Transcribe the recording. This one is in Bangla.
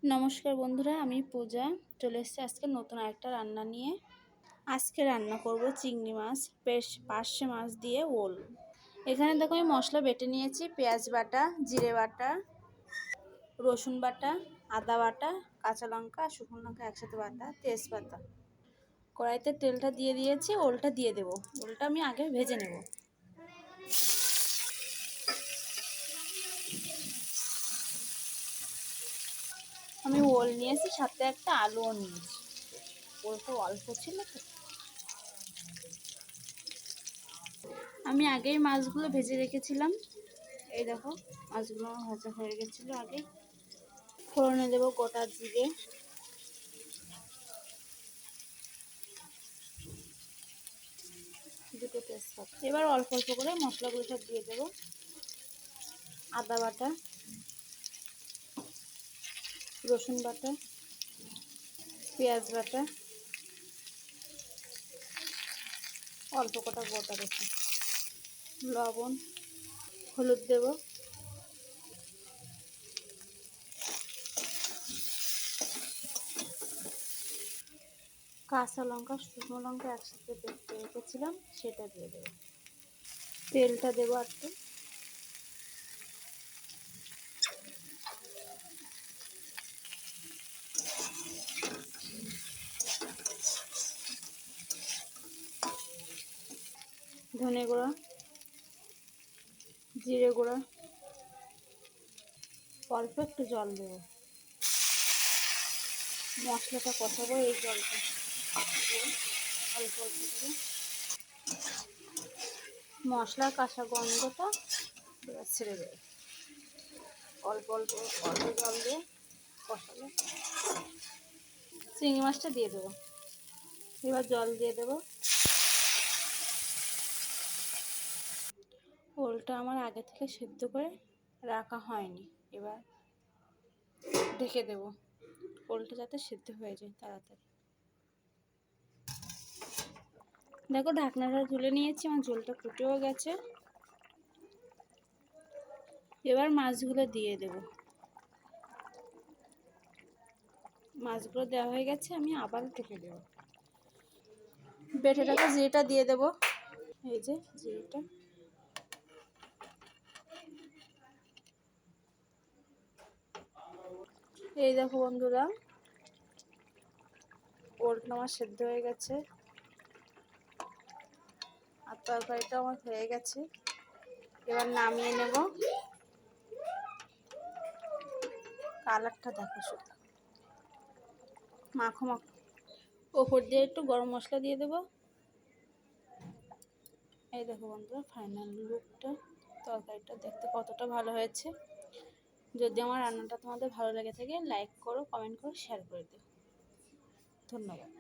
নমস্কার বন্ধুরা, আমি পূজা চলে এসেছি আজকে নতুন আরেকটা রান্না নিয়ে। আজকে রান্না করব চিংড়ি মাছ, পার্শে মাছ দিয়ে ওল। এখানে দেখো আমি মশলা বেটে নিয়েছি। পেঁয়াজ বাটা, জিরে বাটা, রসুন বাটা, আদা বাটা, কাঁচা লঙ্কা, শুকনো লঙ্কা একসাথে বাটা, তেজপাতা। কড়াইতে তেলটা দিয়ে দিয়েছি, ওলটা দিয়ে দেব। ওলটা আমি আগে ভেজে নেব। আমি ওল নিয়েছি, সাথে একটা আলুও নিয়েছি। ওলটা অল্প ছিল তো। আমি আগেই মাছগুলো ভেজে রেখেছিলাম। এই দেখো মাছগুলো আমার ভাজা হয়ে গেছিলো আগে। ফোড়নে দেবো গোটা জিরে, দুটো তেজপাতা। এবার অল্প অল্প করে মশলাগুলো সব দিয়ে দেবো। আদা বাটা, রসুন বাটা, পেঁয়াজ বাটা, অল্প কটা গোটা রসুন, লবণ, হলুদ দেব, কাঁচা লঙ্কা, শুকনো লঙ্কা একসাথে বেটে রেখেছিলাম, সেটা দিয়ে দেবো। তেলটা দেবো একটু। ধনে গুঁড়া, জিরে গুঁড়া, অল্প একটু জল দেবো। মশলাটা কষাবো এই জলটা অল্প অল্প করে। মশলার কাঁচা গন্ধটা এবার ছেড়ে দেবে। অল্প অল্প অল্প জল দিয়ে কষালে চিংড়ি মাছটা দিয়ে দেবো। এবার জল দিয়ে দেবো। ওলটা আমার আগে থেকে সেদ্ধ করে রাখা হয়নি, এবার ঢেকে দেবো। ওলটা যাতে সেদ্ধ হয়ে যায় তাড়াতাড়ি। দেখো ঢাকনাটা তুলে নিয়েছি, আমার ঝোলটা ফুটেও গেছে। এবার মাছগুলো দিয়ে দেব। মাছগুলো দেওয়া হয়ে গেছে, আমি আবার ঢেকে দেবো। বেটে রাখা জিরেটা দিয়ে দেবো। এই যে জিরেটা, এই দেখো বন্ধুরা ওলটা আমার সেদ্ধ হয়ে গেছে আর তরকারিটা আমার হয়ে গেছে। এবার নামিয়ে নেব। কালারটা দেখো শুধু মাখো মাখো। ওপর দিয়ে একটু গরম মশলা দিয়ে দেবো। এই দেখো বন্ধুরা ফাইনাল লুকটা। তরকারিটা দেখতে কতটা ভালো হয়েছে। যদি আমার রান্নাটা তোমাদের ভালো লেগে থাকে লাইক করো, কমেন্ট করো, শেয়ার করে দিও। ধন্যবাদ।